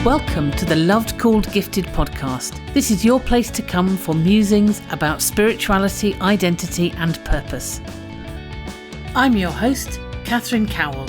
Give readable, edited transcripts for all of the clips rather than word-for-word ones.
Welcome to the Loved Called Gifted podcast. This is your place to come for musings about spirituality, identity and purpose. I'm your host, Catherine Cowell.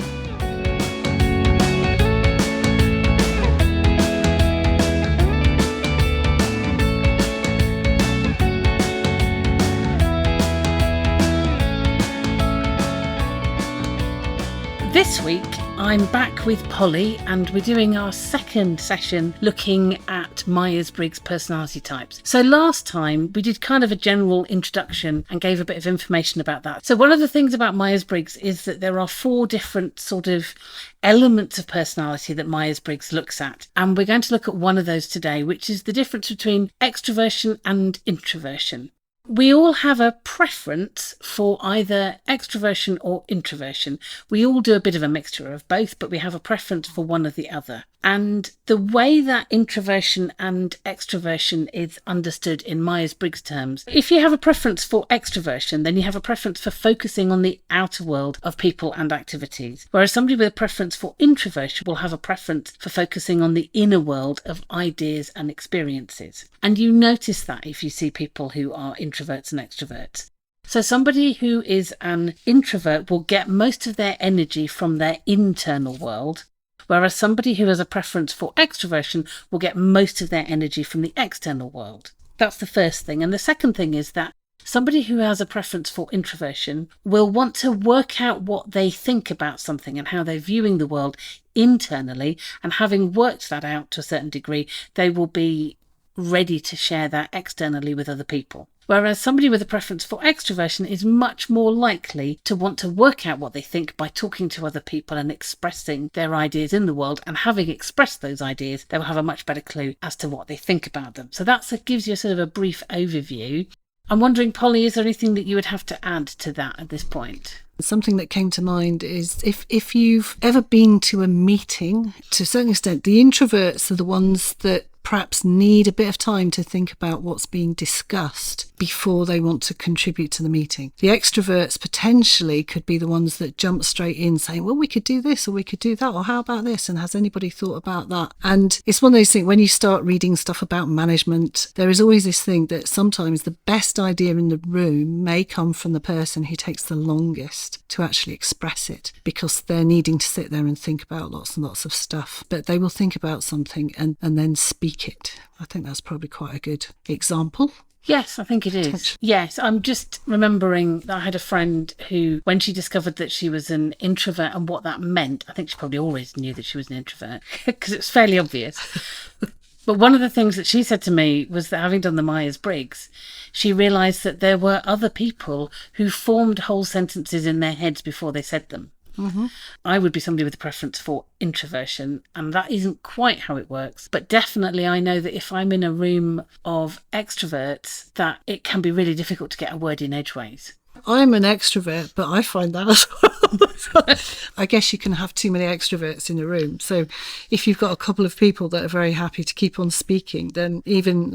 This week, I'm back with Polly and we're doing our second session looking at Myers-Briggs personality types. So last time we did kind of a general introduction and gave a bit of information about that. So one of the things about Myers-Briggs is that there are 4 different sort of elements of personality that Myers-Briggs looks at. And we're going to look at one of those today, which is the difference between extroversion and introversion. We all have a preference for either extroversion or introversion. We all do a bit of a mixture of both, but we have a preference for one or the other. And the way that introversion and extroversion is understood in Myers-Briggs terms, if you have a preference for extroversion, then you have a preference for focusing on the outer world of people and activities. Whereas somebody with a preference for introversion will have a preference for focusing on the inner world of ideas and experiences. And you notice that if you see people who are introverts and extroverts. So somebody who is an introvert will get most of their energy from their internal world, whereas somebody who has a preference for extroversion will get most of their energy from the external world. That's the first thing. And the second thing is that somebody who has a preference for introversion will want to work out what they think about something and how they're viewing the world internally. And having worked that out to a certain degree, they will be ready to share that externally with other people. Whereas somebody with a preference for extroversion is much more likely to want to work out what they think by talking to other people and expressing their ideas in the world. And having expressed those ideas, they will have a much better clue as to what they think about them. So that gives you a sort of a brief overview. I'm wondering, Polly, is there anything that you would have to add to that at this point? Something that came to mind is if you've ever been to a meeting, to a certain extent, the introverts are the ones that perhaps need a bit of time to think about what's being discussed before they want to contribute to the meeting. The extroverts potentially could be the ones that jump straight in saying, well, we could do this or we could do that, or how about this? And has anybody thought about that? And it's one of those things, when you start reading stuff about management, there is always this thing that sometimes the best idea in the room may come from the person who takes the longest to actually express it, because they're needing to sit there and think about lots and lots of stuff. But they will think about something and then speak it. I think that's probably quite a good example. Yes, I think it is. Yes, I'm just remembering that I had a friend who, when she discovered that she was an introvert and what that meant, I think she probably always knew that she was an introvert because it was fairly obvious. But one of the things that she said to me was that having done the Myers-Briggs, she realised that there were other people who formed whole sentences in their heads before they said them. Mm-hmm. I would be somebody with a preference for introversion, and that isn't quite how it works. But definitely I know that if I'm in a room of extroverts, that it can be really difficult to get a word in edgeways. I'm an extrovert, but I find that as well. I guess you can have too many extroverts in a room. So if you've got a couple of people that are very happy to keep on speaking, then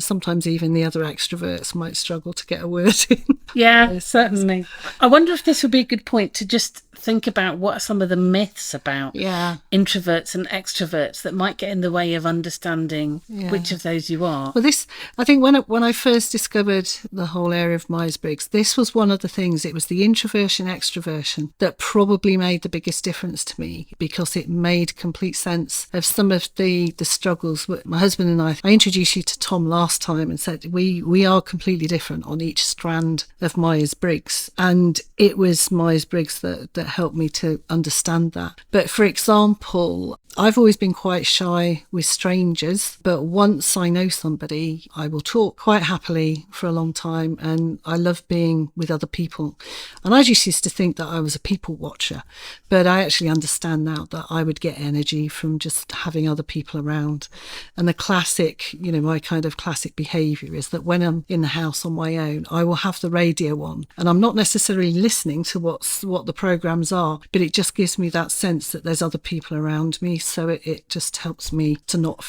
sometimes even the other extroverts might struggle to get a word in. Yeah, certainly. I wonder if this would be a good point to just think about what are some of the myths about introverts and extroverts that might get in the way of understanding which of those you are. Well, I think when I first discovered the whole area of Myers-Briggs, this was one of the things. It was the introversion, extroversion that probably made the biggest difference to me, because it made complete sense of some of the struggles. My husband and I introduced you to Tom last time and said we are completely different on each strand of Myers-Briggs, and it was Myers-Briggs that helped me to understand that. But for example, I've always been quite shy with strangers, but once I know somebody, I will talk quite happily for a long time, and I love being with other people. And I just used to think that I was a people watcher, but I actually understand now that I would get energy from just having other people around. And the classic, my kind of classic behaviour is that when I'm in the house on my own, I will have the radio on, and I'm not necessarily listening to what the programmes are, but it just gives me that sense that there's other people around me. So it just helps me to not,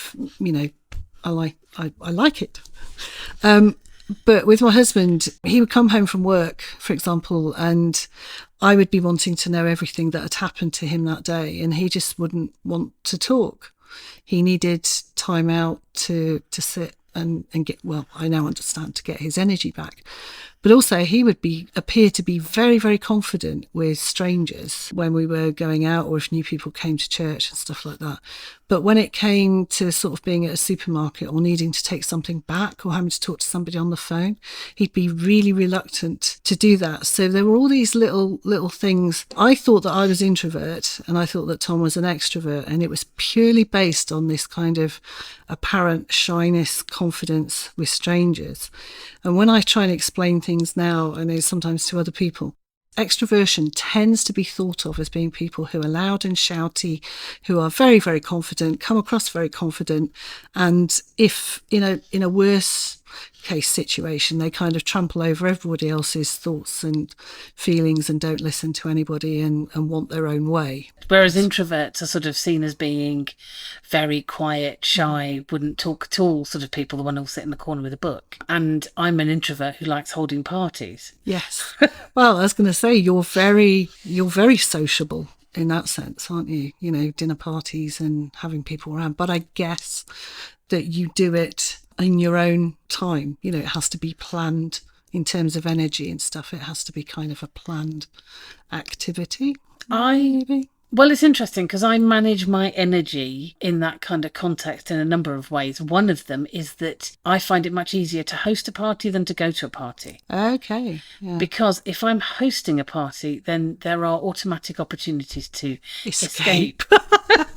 I like it. But with my husband, he would come home from work, for example, and I would be wanting to know everything that had happened to him that day, and he just wouldn't want to talk. He needed time out to sit and get, well, I now understand, to get his energy back. But also he would appear to be very, very confident with strangers when we were going out, or if new people came to church and stuff like that. But when it came to sort of being at a supermarket or needing to take something back or having to talk to somebody on the phone, he'd be really reluctant to do that. So there were all these little things. I thought that I was introvert and I thought that Tom was an extrovert, and it was purely based on this kind of apparent shyness, confidence with strangers. And when I try and explain things now, I know sometimes to other people, extroversion tends to be thought of as being people who are loud and shouty, who are very, very confident, come across very confident. And if in a worse case situation, they kind of trample over everybody else's thoughts and feelings and don't listen to anybody and want their own way. Whereas introverts are sort of seen as being very quiet, shy, wouldn't talk at all, sort of people, the one who'll sit in the corner with a book. And I'm an introvert who likes holding parties. Yes. Well, I was going to say, you're very sociable in that sense, aren't you? You know, dinner parties and having people around. But I guess that you do it in your own time. You know, it has to be planned in terms of energy and stuff. It has to be kind of a planned activity. Maybe. Well, it's interesting because I manage my energy in that kind of context in a number of ways. One of them is that I find it much easier to host a party than to go to a party. Okay. Yeah. Because if I'm hosting a party, then there are automatic opportunities to escape.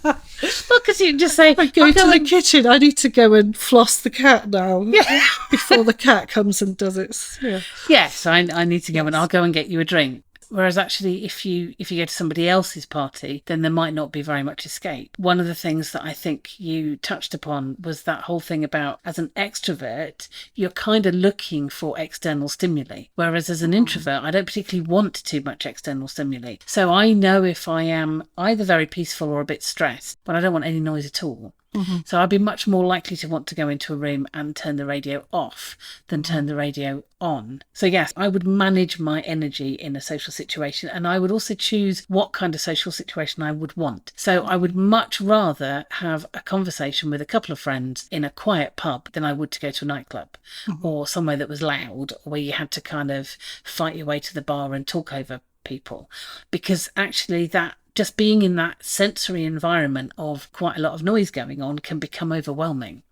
Well, because you just say, I go to the kitchen, I need to go and floss the cat now. Yeah. Before the cat comes and does its... Yeah. Yes, I need to go and I'll go and get you a drink. Whereas actually, if you go to somebody else's party, then there might not be very much escape. One of the things that I think you touched upon was that whole thing about, as an extrovert, you're kind of looking for external stimuli. Whereas as an introvert, I don't particularly want too much external stimuli. So I know if I am either very peaceful or a bit stressed, but I don't want any noise at all. Mm-hmm. So I'd be much more likely to want to go into a room and turn the radio off than turn the radio on. So yes, I would manage my energy in a social situation, and I would also choose what kind of social situation I would want. So I would much rather have a conversation with a couple of friends in a quiet pub than I would to go to a nightclub or somewhere that was loud, or where you had to kind of fight your way to the bar and talk over people. Because actually that just being in that sensory environment of quite a lot of noise going on can become overwhelming.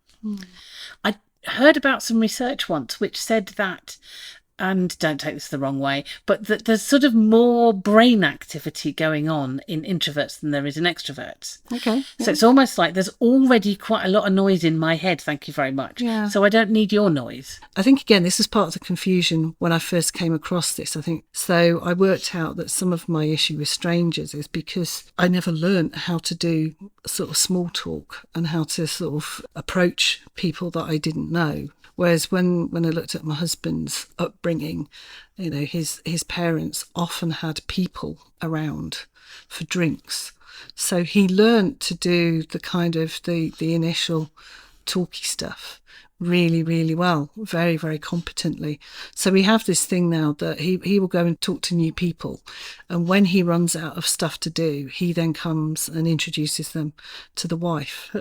I heard about some research once which said that, and don't take this the wrong way, but that there's sort of more brain activity going on in introverts than there is in extroverts. Okay. So it's almost like there's already quite a lot of noise in my head, thank you very much. Yeah. So I don't need your noise. I think, again, this is part of the confusion when I first came across this. I think, so I worked out that some of my issue with strangers is because I never learnt how to do sort of small talk and how to sort of approach people that I didn't know. Whereas when I looked at my husband's upbringing, you know, his parents often had people around for drinks. So he learnt to do the kind of the initial talky stuff really, really well, very, very competently. So we have this thing now that he will go and talk to new people, and when he runs out of stuff to do, he then comes and introduces them to the wife.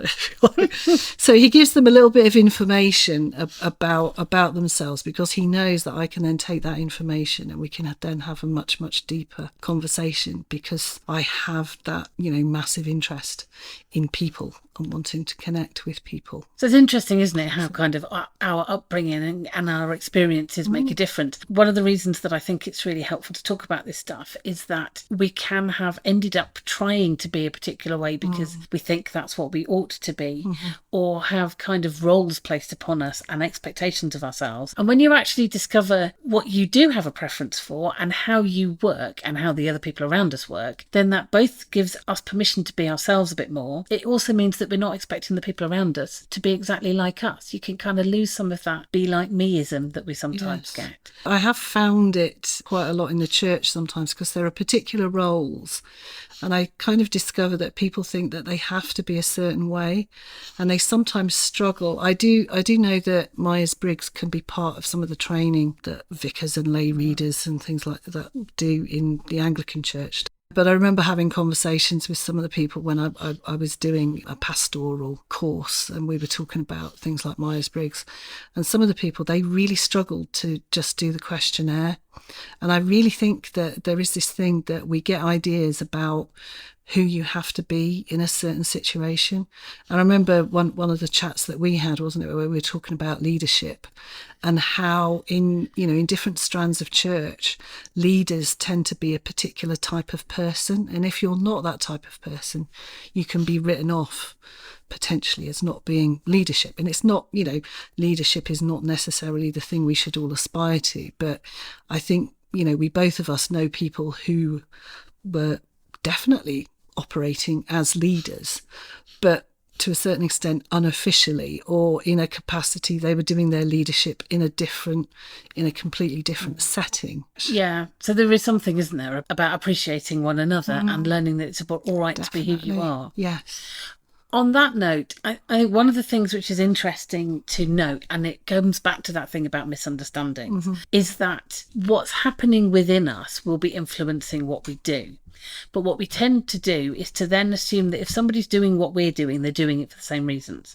So he gives them a little bit of information about themselves, because he knows that I can then take that information and we can then have a much, much deeper conversation, because I have that, you know, massive interest in people and wanting to connect with people. So it's interesting, isn't it, how kind of our upbringing and our experiences make a difference. One of the reasons that I think it's really helpful to talk about this stuff is that we can have ended up trying to be a particular way because we think that's what we ought to be, or have kind of roles placed upon us and expectations of ourselves. And when you actually discover what you do have a preference for and how you work and how the other people around us work, then that both gives us permission to be ourselves a bit more. It also means that we're not expecting the people around us to be exactly like us. You can kind of lose some of that be like me-ism that we sometimes get. I have found it quite a lot in the church sometimes, because there are particular roles, and I kind of discover that people think that they have to be a certain way, and they sometimes struggle. I do know that Myers-Briggs can be part of some of the training that vicars and lay readers and things like that do in the Anglican Church. But I remember having conversations with some of the people when I was doing a pastoral course, and we were talking about things like Myers-Briggs. And some of the people, they really struggled to just do the questionnaire. And I really think that there is this thing that we get ideas about who you have to be in a certain situation. And I remember one of the chats that we had, wasn't it, where we were talking about leadership and how in different strands of church, leaders tend to be a particular type of person. And if you're not that type of person, you can be written off potentially as not being leadership. And it's not, leadership is not necessarily the thing we should all aspire to. But I think, we both of us know people who were definitely operating as leaders, but to a certain extent unofficially, or in a capacity they were doing their leadership in a completely different setting. Yeah, so there is something, isn't there, about appreciating one another and learning that it's all right to be who you are. Yes. On that note, I think one of the things which is interesting to note, and it comes back to that thing about misunderstandings, is that what's happening within us will be influencing what we do. But what we tend to do is to then assume that if somebody's doing what we're doing, they're doing it for the same reasons.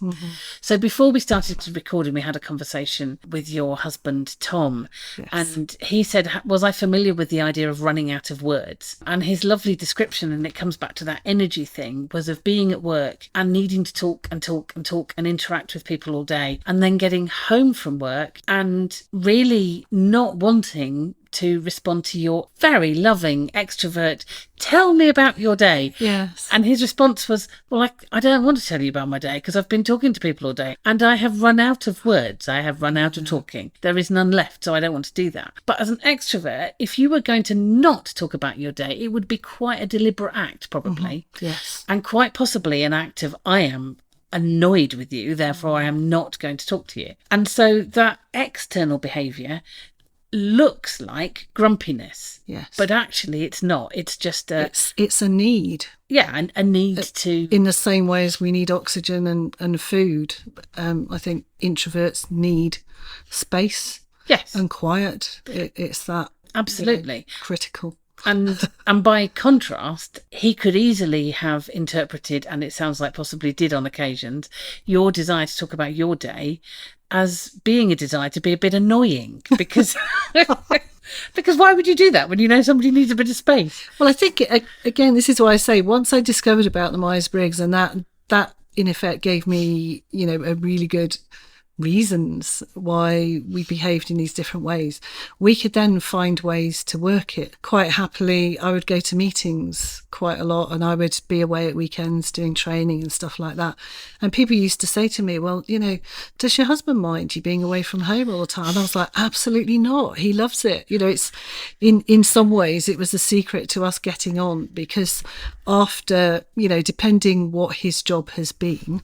So before we started recording, we had a conversation with your husband, Tom, and he said, was I familiar with the idea of running out of words? And his lovely description, and it comes back to that energy thing, was of being at work and needing to talk and talk and talk and interact with people all day, and then getting home from work and really not wanting to respond to your very loving extrovert, tell me about your day. Yes. And his response was, well, I don't want to tell you about my day because I've been talking to people all day and I have run out of words. I have run out of talking. There is none left, so I don't want to do that. But as an extrovert, if you were going to not talk about your day, it would be quite a deliberate act, probably. Yes. And quite possibly an act of, I am annoyed with you, therefore I am not going to talk to you. And so that external behaviour looks like grumpiness. Yes. But actually it's not. It's just it's a need. Yeah, and a need to... In the same way as we need oxygen and food, I think introverts need space. Yes. And quiet. It's that... Absolutely. Critical. And by contrast, he could easily have interpreted, and it sounds like possibly did on occasions, your desire to talk about your day as being a desire to be a bit annoying, because because why would you do that when you know somebody needs a bit of space? Well, I think again, this is why I say once I discovered about the Myers-Briggs, and that in effect gave me a really good reasons why we behaved in these different ways, we could then find ways to work it quite happily. I would go to meetings quite a lot, and I would be away at weekends doing training and stuff like that. And people used to say to me, well, does your husband mind you being away from home all the time? And I was like, absolutely not. He loves it. It's in some ways it was the secret to us getting on, because after, depending what his job has been,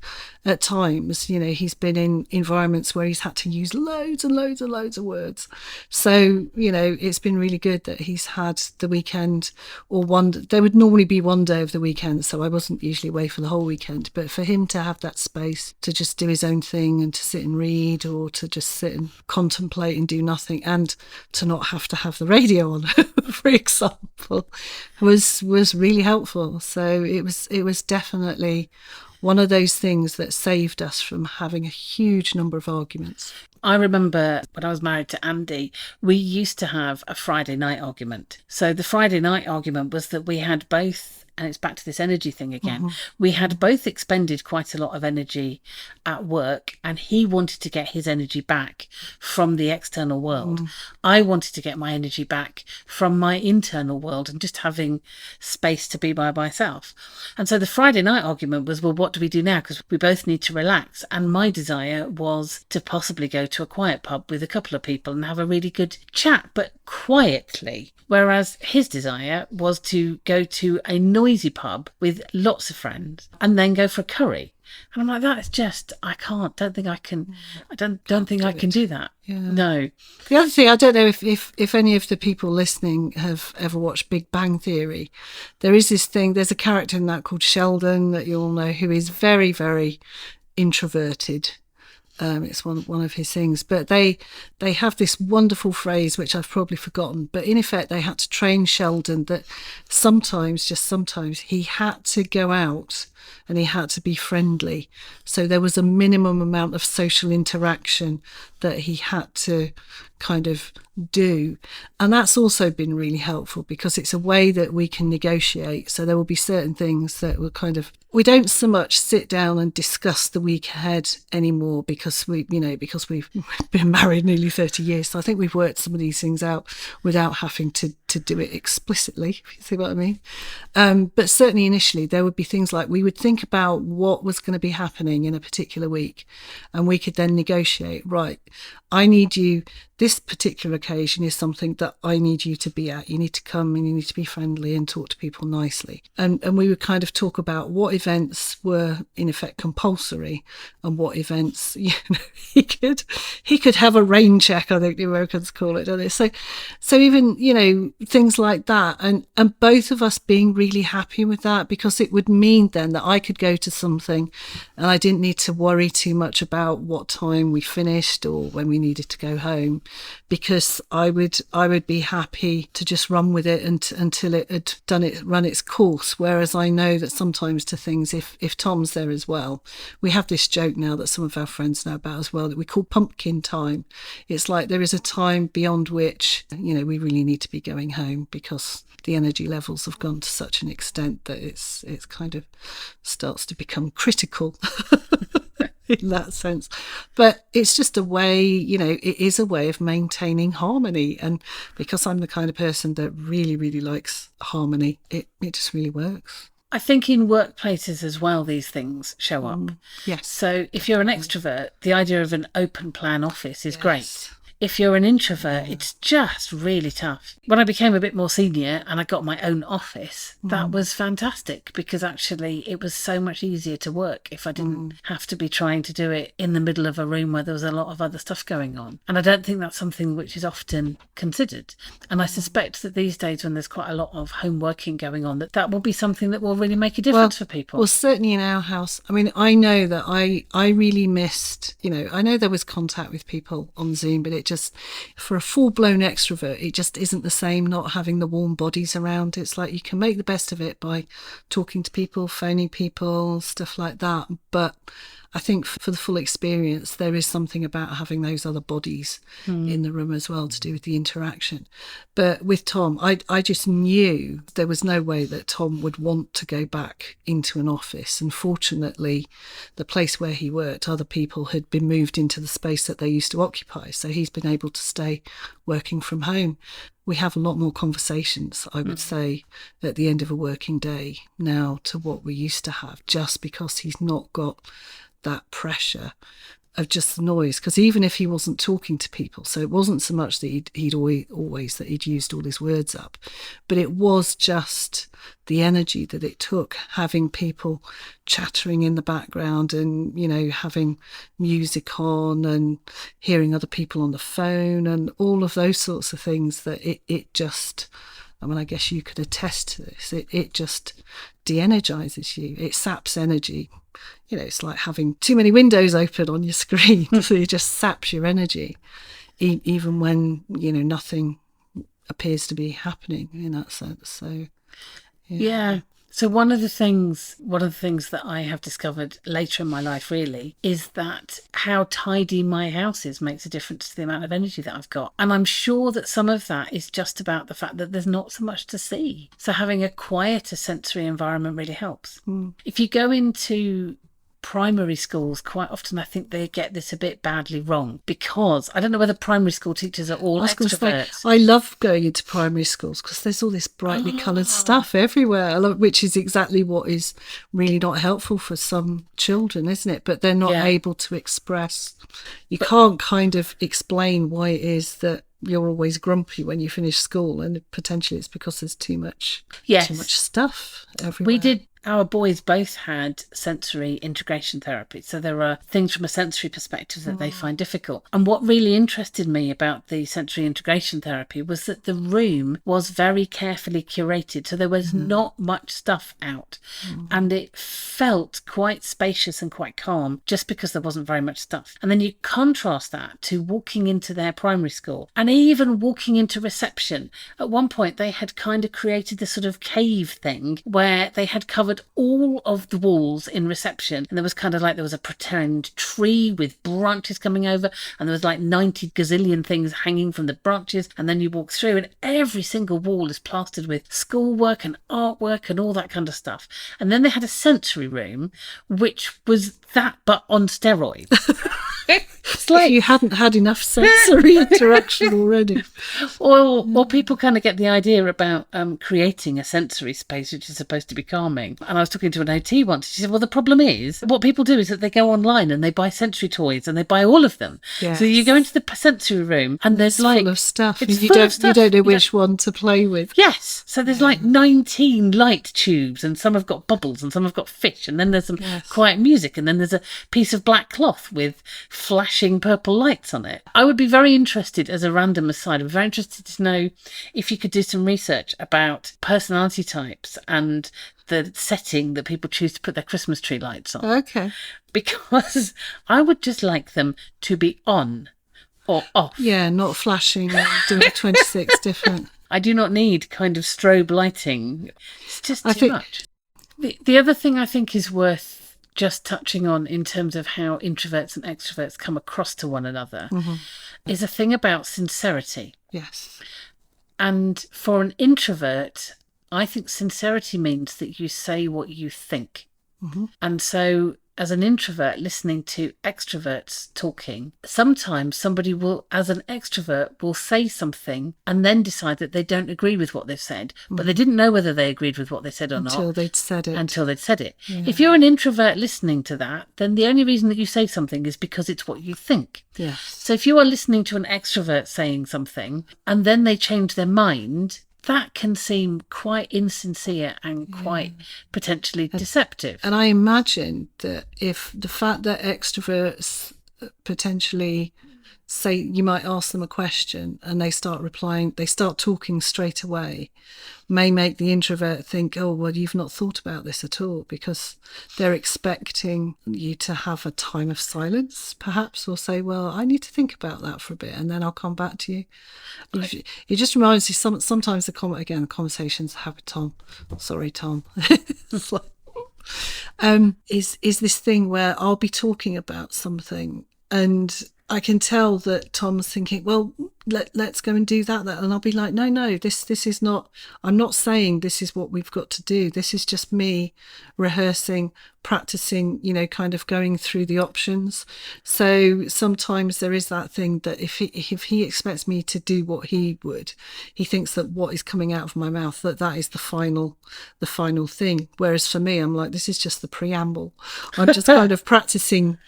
at times, he's been in environments where he's had to use loads and loads and loads of words. So, it's been really good that he's had the weekend, or there would normally be one day of the weekend, so I wasn't usually away for the whole weekend. But for him to have that space to just do his own thing and to sit and read, or to just sit and contemplate and do nothing, and to not have to have the radio on, for example, was really helpful. So it was definitely one of those things that saved us from having a huge number of arguments. I remember when I was married to Andy, we used to have a Friday night argument. So the Friday night argument was that we had both, and it's back to this energy thing again, we had both expended quite a lot of energy at work, and he wanted to get his energy back from the external world. I wanted to get my energy back from my internal world and just having space to be by myself. And so the Friday night argument was, well, what do we do now? Because we both need to relax. And my desire was to possibly go to a quiet pub with a couple of people and have a really good chat, but quietly. Whereas his desire was to go to a noisy pub with lots of friends and then go for a curry. And I'm like, that is just, I don't think I can do that. Yeah. No. The other thing, I don't know if any of the people listening have ever watched Big Bang Theory. There is this thing, there's a character in that called Sheldon that you all know, who is very, very introverted. It's one of his things. But they have this wonderful phrase, which I've probably forgotten. But in effect, they had to train Sheldon that sometimes, just sometimes, he had to go out and he had to be friendly. So there was a minimum amount of social interaction that he had to kind of do. And that's also been really helpful because it's a way that we can negotiate. So there will be certain things that will kind of, we don't so much sit down and discuss the week ahead anymore because we've been married nearly 30 years. So I think we've worked some of these things out without having to do it explicitly, if you see what I mean. But certainly initially there would be things like we would think about what was going to be happening in a particular week, and we could then negotiate, right, I need you, this particular occasion is something that I need you to be at. You need to come and you need to be friendly and talk to people nicely. And we would kind of talk about what events were in effect compulsory and what events, he could have a rain check, I think the Americans call it, don't they? So even, things like that. And both of us being really happy with that, because it would mean then that I could go to something and I didn't need to worry too much about what time we finished or when we needed to go home, because I would be happy to just run with it until it had run its course. Whereas I know that sometimes to things, if Tom's there as well, we have this joke now that some of our friends know about as well that we call pumpkin time. It's like there is a time beyond which we really need to be going home because the energy levels have gone to such an extent that it's kind of starts to become critical in that sense. But it's just a way, it is a way of maintaining harmony. And because I'm the kind of person that really, really likes harmony, it just really works. I think in workplaces as well, these things show up. Yes. So if you're an extrovert, the idea of an open plan office is Yes. great. If you're an introvert, it's just really tough. When I became a bit more senior and I got my own office, that was fantastic because actually it was so much easier to work if I didn't have to be trying to do it in the middle of a room where there was a lot of other stuff going on. And I don't think that's something which is often considered. And I suspect that these days when there's quite a lot of home working going on, that will be something that will really make a difference for people. Well, certainly in our house. I mean, I know that I really missed, I know there was contact with people on Zoom, but it just, for a full-blown extrovert, it just isn't the same not having the warm bodies around. It's like you can make the best of it by talking to people, phoning people, stuff like that. But I think for the full experience, there is something about having those other bodies in the room as well to do with the interaction. But with Tom, I just knew there was no way that Tom would want to go back into an office. And fortunately, the place where he worked, other people had been moved into the space that they used to occupy. So he's been able to stay working from home. We have a lot more conversations, I would say, at the end of a working day now to what we used to have, just because he's not got that pressure of just the noise. Because even if he wasn't talking to people, so it wasn't so much that he'd always that he'd used all his words up, but it was just the energy that it took having people chattering in the background and having music on and hearing other people on the phone and all of those sorts of things that it just, I mean, I guess you could attest to this, it just de-energizes you. It saps energy. It's like having too many windows open on your screen. So it just saps your energy, even when, nothing appears to be happening in that sense. So, yeah. So one of the things that I have discovered later in my life really is that how tidy my house is makes a difference to the amount of energy that I've got. And I'm sure that some of that is just about the fact that there's not so much to see. So having a quieter sensory environment really helps. If you go into primary schools, quite often I think they get this a bit badly wrong, because I don't know whether primary school teachers are all extroverts. I love going into primary schools because there's all this brightly coloured stuff everywhere, which is exactly what is really not helpful for some children, isn't it? But they're not able to express. You can't kind of explain why it is that you're always grumpy when you finish school, and potentially it's because there's too much stuff everywhere. We did our boys both had sensory integration therapy. So there are things from a sensory perspective that they find difficult. And what really interested me about the sensory integration therapy was that the room was very carefully curated. So there was not much stuff out. And it felt quite spacious and quite calm just because there wasn't very much stuff. And then you contrast that to walking into their primary school and even walking into reception. At one point, they had kind of created this sort of cave thing where they had covered all of the walls in reception. And there was kind of like there was a pretend tree with branches coming over, and there was like 90 gazillion things hanging from the branches. And then you walk through, and every single wall is plastered with schoolwork and artwork and all that kind of stuff. And then they had a sensory room, which was that but on steroids. It's like you hadn't had enough sensory interaction already. Or people kind of get the idea about creating a sensory space which is supposed to be calming. And I was talking to an OT once. She said, well, the problem is what people do is that they go online and they buy sensory toys and they buy all of them. Yes. So you go into the sensory room and there's it's like full of stuff. It's You full of stuff. You don't know which one to play with. Yes. So there's like 19 light tubes, and some have got bubbles and some have got fish, and then there's some quiet music, and then there's a piece of black cloth with flashing purple lights on it. I would be very interested, as a random aside, I'm very interested to know if you could do some research about personality types and the setting that people choose to put their Christmas tree lights on. Okay. Because I would just like them to be on or off. Yeah, not flashing and doing 26 different. I do not need kind of strobe lighting. It's just too much. The other thing I think is worth just touching on in terms of how introverts and extroverts come across to one another is a thing about sincerity. Yes. And for an introvert, I think sincerity means that you say what you think. And so as an introvert listening to extroverts talking, sometimes somebody will, as an extrovert, will say something and then decide that they don't agree with what they've said, but they didn't know whether they agreed with what they said or not. Until they'd said it. Yeah. If you're an introvert listening to that, then the only reason that you say something is because it's what you think. Yes. So if you are listening to an extrovert saying something and then they change their mind, that can seem quite insincere and quite potentially deceptive. And I imagine that if the fact that extroverts potentially say, you might ask them a question and they start replying, they start talking straight away, may make the introvert think, oh, well, you've not thought about this at all, because they're expecting you to have a time of silence, perhaps, or say, well, I need to think about that for a bit and then I'll come back to you. It just reminds me, sometimes the conversations I have with Tom, sorry, Tom, it's like, is this thing where I'll be talking about something and I can tell that Tom's thinking, well, let's go and do that. And I'll be like, no, this is not, I'm not saying this is what we've got to do. This is just me rehearsing, practicing, kind of going through the options. So sometimes there is that thing that if he expects me to do what he would, he thinks that what is coming out of my mouth, that is the final thing. Whereas for me, I'm like, this is just the preamble. I'm just kind of practicing.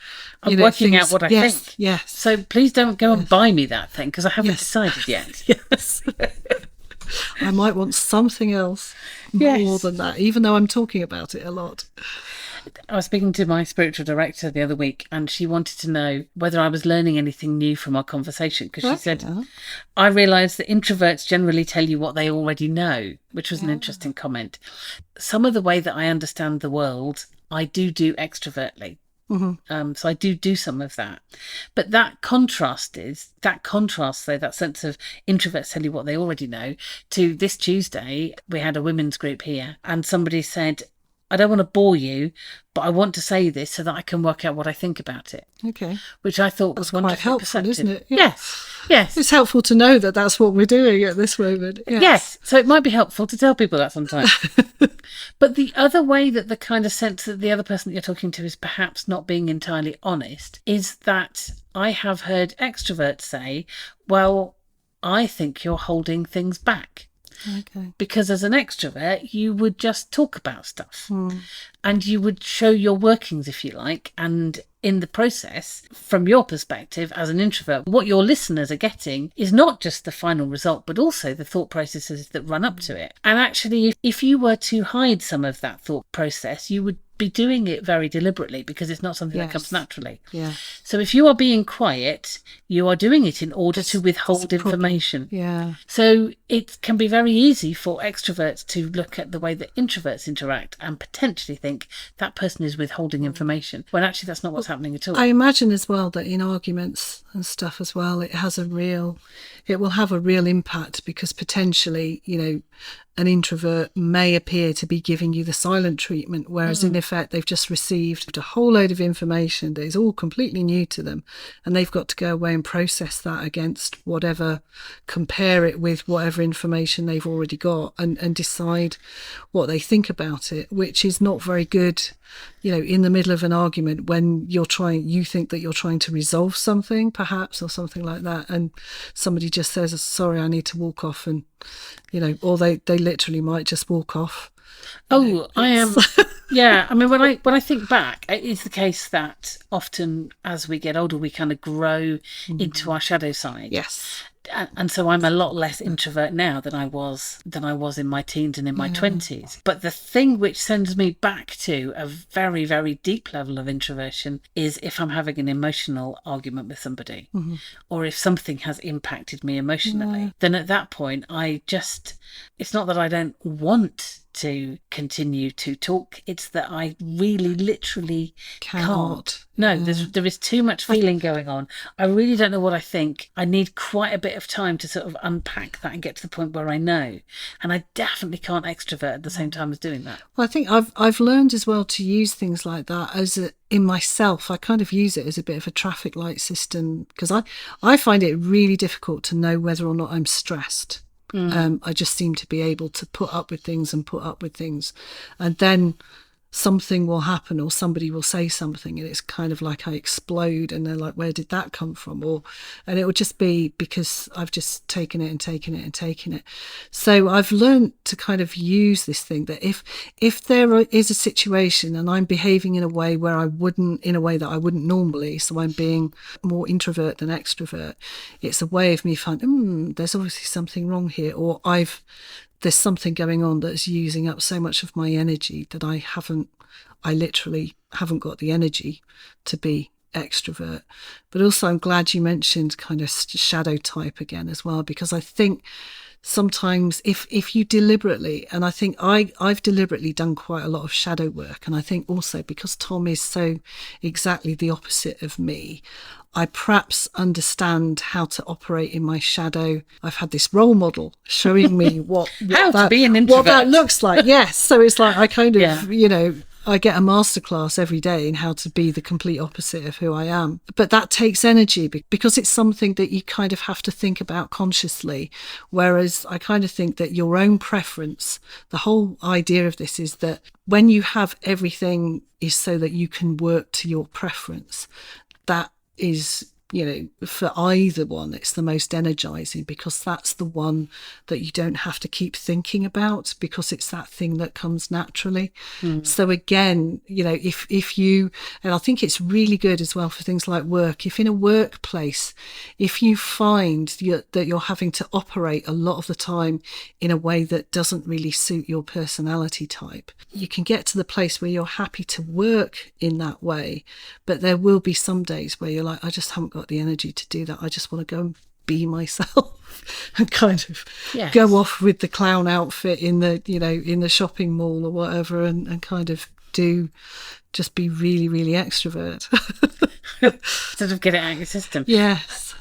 I'm working out what I think. Yes. So please don't go and buy me that thing, because I haven't decided yet. Yes. I might want something else more than that, even though I'm talking about it a lot. I was speaking to my spiritual director the other week, and she wanted to know whether I was learning anything new from our conversation, because she said, I realised that introverts generally tell you what they already know, which was an interesting comment. Some of the way that I understand the world, I do extrovertly. So I do some of that, but that contrast though, that sense of introverts tell you what they already know, to this Tuesday we had a women's group here and somebody said, I don't want to bore you, but I want to say this so that I can work out what I think about it. Okay. Which I thought was quite helpful, perceptive. Isn't it? Yes. It's helpful to know that that's what we're doing at this moment. Yes. So it might be helpful to tell people that sometimes. But the other way that the kind of sense that the other person that you're talking to is perhaps not being entirely honest is that I have heard extroverts say, well, I think you're holding things back. Okay. Because as an extrovert, you would just talk about stuff. and you would show your workings, if you like, and in the process, from your perspective as an introvert, what your listeners are getting is not just the final result, but also the thought processes that run up to it. And actually, if you were to hide some of that thought process, you would be doing it very deliberately, because it's not something that comes naturally. Yeah. So if you are being quiet, you are doing it in order to withhold information. Yeah. So it can be very easy for extroverts to look at the way that introverts interact and potentially think that person is withholding information, when actually that's not what's happening at all. I imagine as well that in arguments and stuff as well, it will have a real impact, because potentially, an introvert may appear to be giving you the silent treatment, whereas in effect they've just received a whole load of information that is all completely new to them, and they've got to go away and process that against compare it with whatever information they've already got, and decide what they think about it, which is not very good, in the middle of an argument when you think that you're trying to resolve something perhaps, or something like that, and somebody just says, sorry, I need to walk off, and or they literally might just walk off. I am. Yeah, I mean, when I think back, it is the case that often as we get older, we kind of grow into our shadow side. Yes. And so I'm a lot less introvert now than I was in my teens and in my 20s. But the thing which sends me back to a very, very deep level of introversion is if I'm having an emotional argument with somebody, or if something has impacted me emotionally, then at that point it's not that I don't want to continue to talk, it's that I really literally can't. No, there is too much feeling going on. I really don't know what I think. I need quite a bit of time to sort of unpack that and get to the point where I know. And I definitely can't extrovert at the same time as doing that. Well, I think I've learned as well to use things like that in myself. I kind of use it as a bit of a traffic light system, because I find it really difficult to know whether or not I'm stressed. I just seem to be able to put up with things, and then something will happen, or somebody will say something, and it's kind of like I explode, and they're like, where did that come from? And it would just be because I've just taken it. So I've learned to kind of use this thing that if there is a situation and I'm behaving in a way that I wouldn't normally, so I'm being more introvert than extrovert, it's a way of me finding, there's obviously something wrong here, or there's something going on that's using up so much of my energy that I literally haven't got the energy to be extrovert. But also I'm glad you mentioned kind of shadow type again as well, because I think sometimes if you deliberately, and I think I've deliberately done quite a lot of shadow work, and I think also because Tom is so exactly the opposite of me, I perhaps understand how to operate in my shadow. I've had this role model showing me how to be an introvert, what that looks like. Yes, so it's like I kind of I get a masterclass every day in how to be the complete opposite of who I am. But that takes energy, because it's something that you kind of have to think about consciously. Whereas I kind of think that your own preference, the whole idea of this is that when you have everything is so that you can work to your preference, that is, for either one, it's the most energizing, because that's the one that you don't have to keep thinking about, because it's that thing that comes naturally. So again, if you, and I think it's really good as well for things like work, if in a workplace, if you find that you're having to operate a lot of the time in a way that doesn't really suit your personality type, you can get to the place where you're happy to work in that way, but there will be some days where you're like, I just haven't got the energy to do that. I just want to go and be myself and kind of go off with the clown outfit in the shopping mall or whatever, and kind of just be really, really extrovert. Sort of get it out of your system. Yes.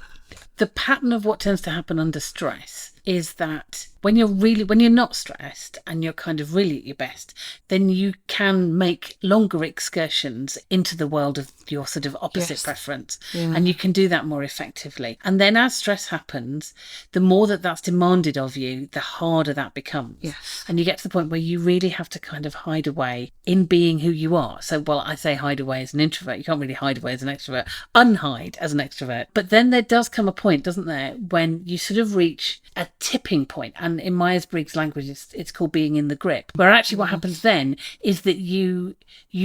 The pattern of what tends to happen under stress is that when you're not stressed and you're kind of really at your best, then you can make longer excursions into the world of your sort of opposite preference. And you can do that more effectively. And then as stress happens, the more that's demanded of you, the harder that becomes. And you get to the point where you really have to kind of hide away in being who you are. So, I say hide away as an introvert. You can't really hide away as an extrovert. Unhide as an extrovert. But then there does come a point, doesn't there, when you sort of reach a tipping point, and in Myers-Briggs language it's called being in the grip, where actually what happens then is that you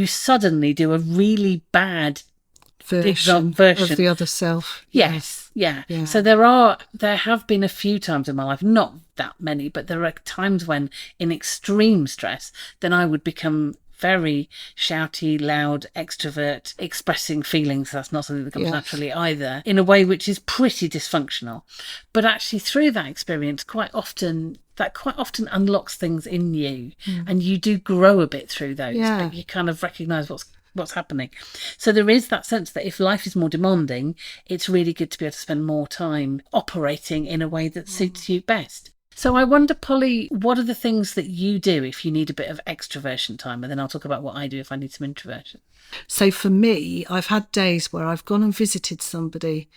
suddenly do a really bad version of the other self. Yes, yeah. So there have been a few times in my life, not that many, but there are times when in extreme stress, then I would become very shouty, loud, extrovert, expressing feelings. That's not something that comes naturally either, in a way which is pretty dysfunctional. But actually through that experience, quite often unlocks things in you, and you do grow a bit through those, but you kind of recognise what's happening. So there is that sense that if life is more demanding, it's really good to be able to spend more time operating in a way that suits you best. So I wonder, Polly, what are the things that you do if you need a bit of extroversion time? And then I'll talk about what I do if I need some introversion. So for me, I've had days where I've gone and visited somebody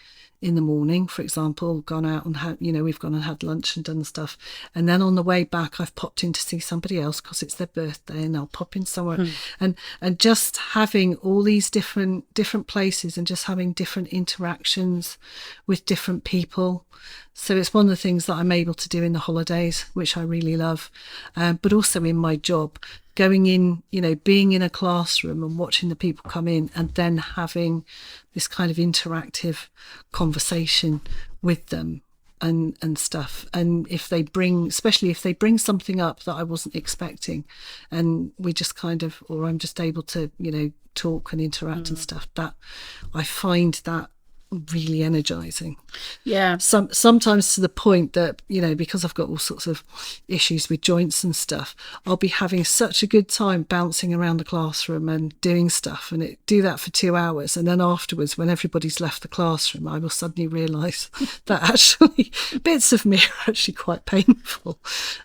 in the morning, for example, gone out and had, we've gone and had lunch and done stuff. And then on the way back, I've popped in to see somebody else because it's their birthday, and I'll pop in somewhere. And just having all these different places and just having different interactions with different people. So it's one of the things that I'm able to do in the holidays, which I really love, but also in my job, going in, being in a classroom and watching the people come in and then having this kind of interactive conversation with them and stuff. And especially if they bring something up that I wasn't expecting, and we just or I'm just able to, talk and interact and stuff, that I find that really energizing. Sometimes to the point that because I've got all sorts of issues with joints and stuff, I'll be having such a good time bouncing around the classroom and doing stuff, and do that for 2 hours, and then afterwards, when everybody's left the classroom, I will suddenly realize that actually bits of me are actually quite painful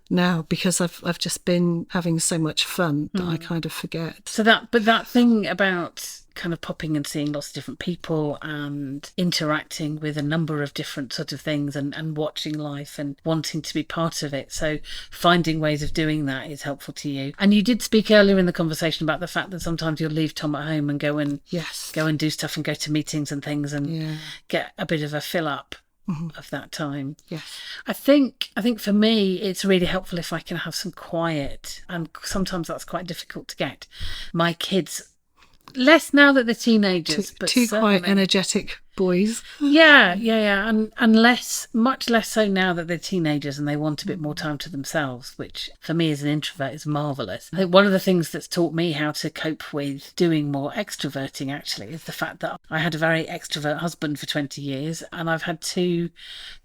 now, because I've just been having so much fun that I kind of forget. So that thing about kind of popping and seeing lots of different people and interacting with a number of different sort of things and watching life and wanting to be part of it. So finding ways of doing that is helpful to you. And you did speak earlier in the conversation about the fact that sometimes you'll leave Tom at home and go and do stuff and go to meetings and things and get a bit of a fill up of that time. I think for me it's really helpful if I can have some quiet, and sometimes that's quite difficult to get. My kids, less now that they're teenagers, but two quite energetic boys. And much less so now that they're teenagers and they want a bit more time to themselves, which for me as an introvert is marvellous. I think one of the things that's taught me how to cope with doing more extroverting actually is the fact that I had a very extrovert husband for 20 years, and I've had 2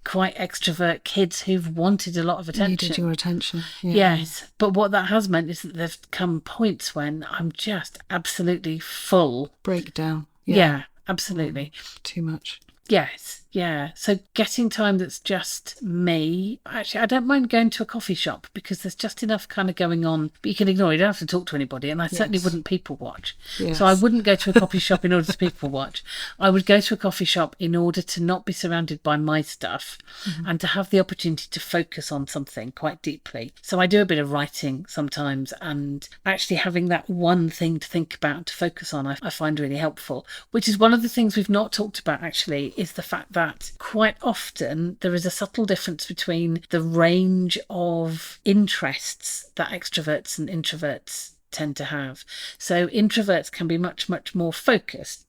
quite extrovert kids who've wanted a lot of attention. Needed your attention. Yes, but what that has meant is that there's come points when I'm just absolutely full. Breakdown. Yeah, absolutely. Too much. Yes, yeah. So getting time that's just me. Actually, I don't mind going to a coffee shop because there's just enough kind of going on, but you can ignore it. You don't have to talk to anybody, and I certainly wouldn't people watch. So I wouldn't go to a coffee shop in order to people watch. I would go to a coffee shop in order to not be surrounded by my stuff and to have the opportunity to focus on something quite deeply. So I do a bit of writing sometimes, and actually having that one thing to think about, to focus on, I find really helpful, which is one of the things we've not talked about actually, is the fact that quite often there is a subtle difference between the range of interests that extroverts and introverts tend to have. So introverts can be much more focused,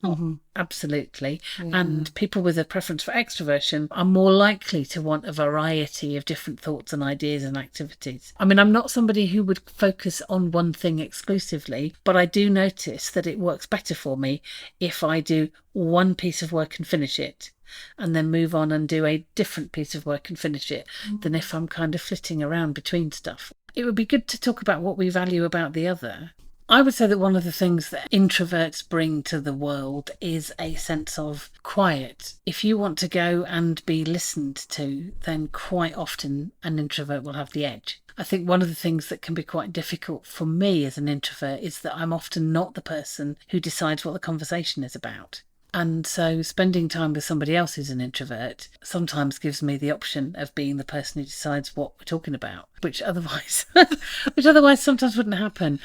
absolutely, and people with a preference for extroversion are more likely to want a variety of different thoughts and ideas and activities. I mean, I'm not somebody who would focus on one thing exclusively, but I do notice that it works better for me if I do one piece of work and finish it, and then move on and do a different piece of work and finish it, than if I'm kind of flitting around between stuff. It would be good to talk about what we value about the other. I would say that one of the things that introverts bring to the world is a sense of quiet. If you want to go and be listened to, then quite often an introvert will have the edge. I think one of the things that can be quite difficult for me as an introvert is that I'm often not the person who decides what the conversation is about. And so spending time with somebody else who's an introvert sometimes gives me the option of being the person who decides what we're talking about, which otherwise sometimes wouldn't happen.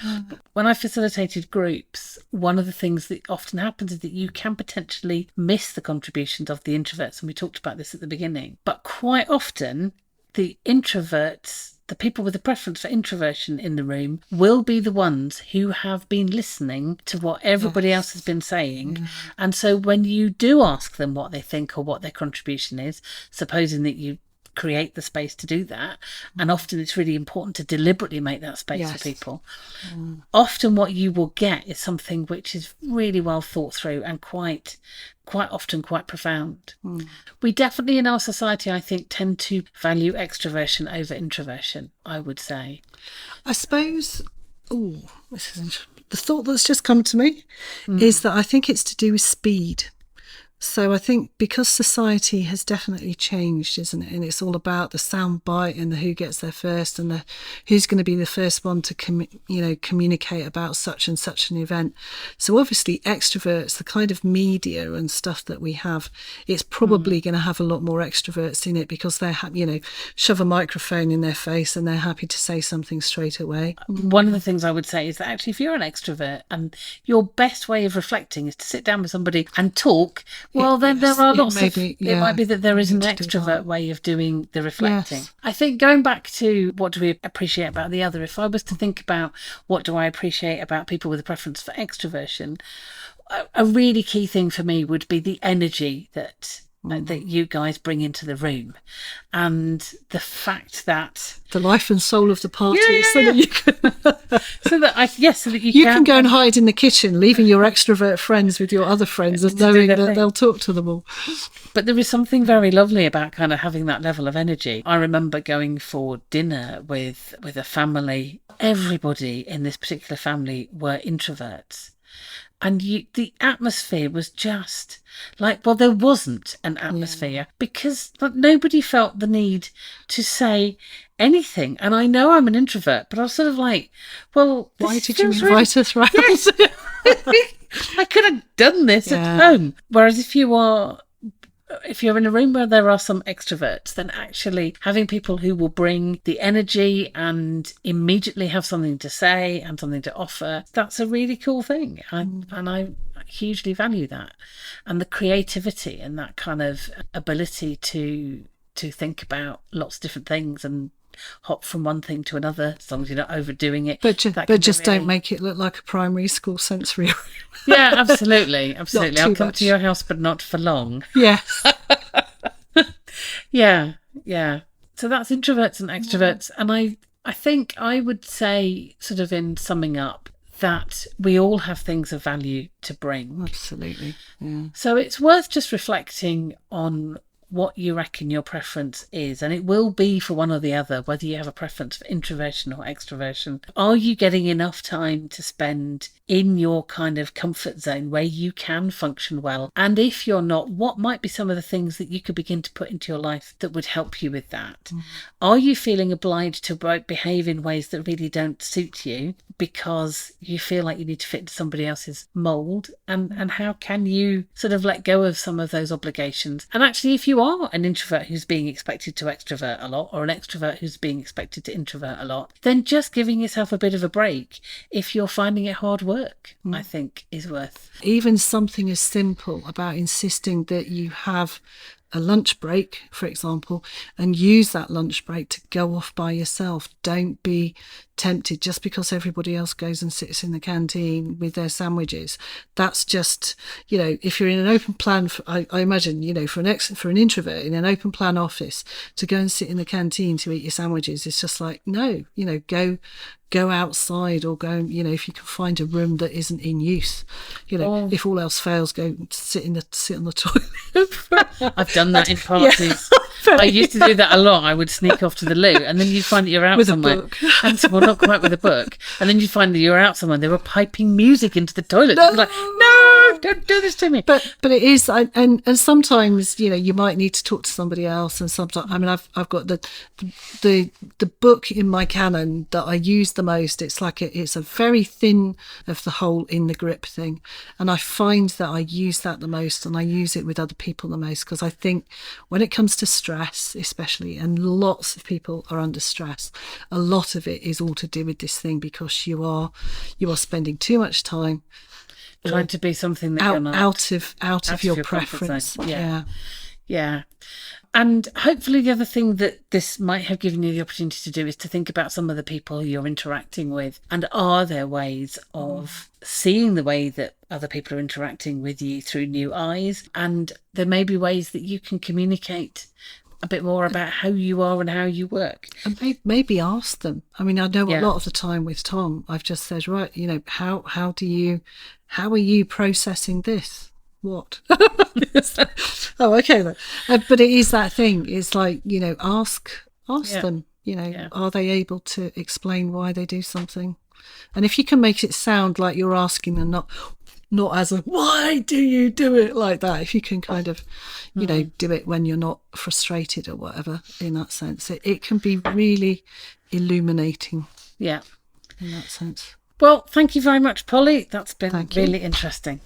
When I facilitated groups, one of the things that often happens is that you can potentially miss the contributions of the introverts, and we talked about this at the beginning. But quite often the introverts, the people with a preference for introversion in the room, will be the ones who have been listening to what everybody else has been saying. Yeah. And so when you do ask them what they think or what their contribution is, supposing that you create the space to do that, and often it's really important to deliberately make that space for people, often what you will get is something which is really well thought through and quite often quite profound. We definitely in our society, I think, tend to value extroversion over introversion, I would say. I suppose, this is the thought that's just come to me is that I think it's to do with speed. So I think because society has definitely changed, isn't it? And it's all about the sound bite and the who gets there first and the who's going to be the first one to communicate about such and such an event. So obviously extroverts, the kind of media and stuff that we have, it's probably going to have a lot more extroverts in it because they're shove a microphone in their face and they're happy to say something straight away. One of the things I would say is that actually if you're an extrovert and your best way of reflecting is to sit down with somebody and talk, well, then there are lots of... It might be that there is an extrovert way of doing the reflecting. Yes. I think going back to what do we appreciate about the other, if I was to think about what do I appreciate about people with a preference for extroversion, a really key thing for me would be the energy that you guys bring into the room, and the fact that the life and soul of the party, so that you can so that you can go and hide in the kitchen, leaving your extrovert friends with your other friends and knowing that they'll talk to them all. But there is something very lovely about kind of having that level of energy. I remember going for dinner with a family. Everybody in this particular family were introverts. And the atmosphere was just like, well, there wasn't an atmosphere because nobody felt the need to say anything. And I know I'm an introvert, but I was sort of like, well, why did you invite us round? Yes. I could have done this at home. Whereas if you're in a room where there are some extroverts, then actually having people who will bring the energy and immediately have something to say and something to offer, that's a really cool thing. And I hugely value that. And the creativity and that kind of ability to think about lots of different things and hop from one thing to another, as long as you're not overdoing it. But just don't make it look like a primary school sensory room. Yeah, absolutely. I'll come to your house, but not for long. Yes. Yeah. So that's introverts and extroverts. And I think I would say, sort of in summing up, that we all have things of value to bring. Absolutely. Yeah. So it's worth just reflecting on what you reckon your preference is, and it will be for one or the other, whether you have a preference for introversion or extroversion. Are you getting enough time to spend in your kind of comfort zone where you can function well? And if you're not, what might be some of the things that you could begin to put into your life that would help you with that? Are you feeling obliged to behave in ways that really don't suit you because you feel like you need to fit into somebody else's mould? And how can you sort of let go of some of those obligations? And actually, if you are an introvert who's being expected to extrovert a lot, or an extrovert who's being expected to introvert a lot, then just giving yourself a bit of a break, if you're finding it hard work, I think is worth. Even something as simple about insisting that you have a lunch break, for example, and use that lunch break to go off by yourself. Don't be tempted just because everybody else goes and sits in the canteen with their sandwiches. That's just, if you're in an open plan, I imagine, for an introvert in an open plan office, to go and sit in the canteen to eat your sandwiches, it's just like, no, go outside, or go, if you can find a room that isn't in use, if all else fails, go sit on the toilet. I've done that in parties. I used to do that a lot. I would sneak off to the loo, and then you'd find that you're out with somewhere. A book. Well, not quite with a book. And then you'd find that you're out somewhere. They were piping music into the toilet. No. Like, no, don't do this to me. But it is, and sometimes you might need to talk to somebody else, and sometimes I've got the book in my canon that I use the most. It's like it's a very thin of the hole in the grip thing, and I find that I use that the most, and I use it with other people the most, because I think when it comes to stress, especially, and lots of people are under stress, a lot of it is all to do with this thing, because you are spending too much time trying to be something that out you're not. out of your preference. Yeah. And hopefully the other thing that this might have given you the opportunity to do is to think about some of the people you're interacting with, and are there ways of seeing the way that other people are interacting with you through new eyes, and there may be ways that you can communicate a bit more about how you are and how you work. And maybe ask them. I mean, I know a lot of the time with Tom, I've just said, right, how are you processing this? What? Oh, okay then. But it is that thing. It's like, ask them, are they able to explain why they do something? And if you can make it sound like you're asking them, not as a, why do you do it like that? If you can kind of, do it when you're not frustrated or whatever, in that sense, it can be really illuminating. Yeah. In that sense. Well, thank you very much, Polly. That's been really interesting.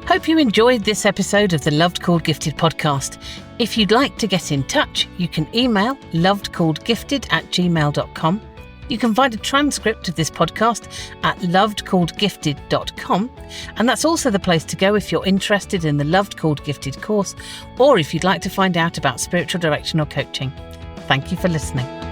Hope you enjoyed this episode of the Loved Called Gifted podcast. If you'd like to get in touch, you can email lovedcalledgifted@gmail.com. You can find a transcript of this podcast at lovedcalledgifted.com, and that's also the place to go if you're interested in the Loved Called Gifted course, or if you'd like to find out about spiritual direction or coaching. Thank you for listening.